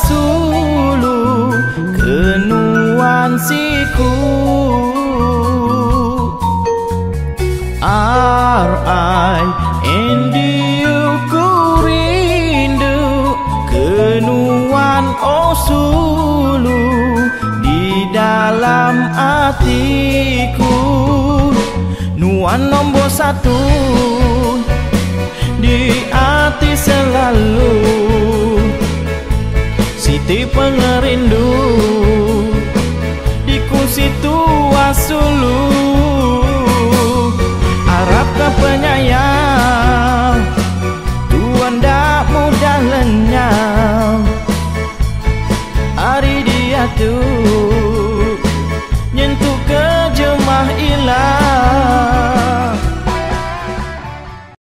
sulu kenuan siku ku rindu kenuan sulu di dalam hatiku. Nuan nombor satu di hati selalu, Siti pengerindu di kursi tua sulu. Harap ke penyayang, Tuhan tak mudah lenyap. Hari dia tuh nyentuh ke jemah ilah.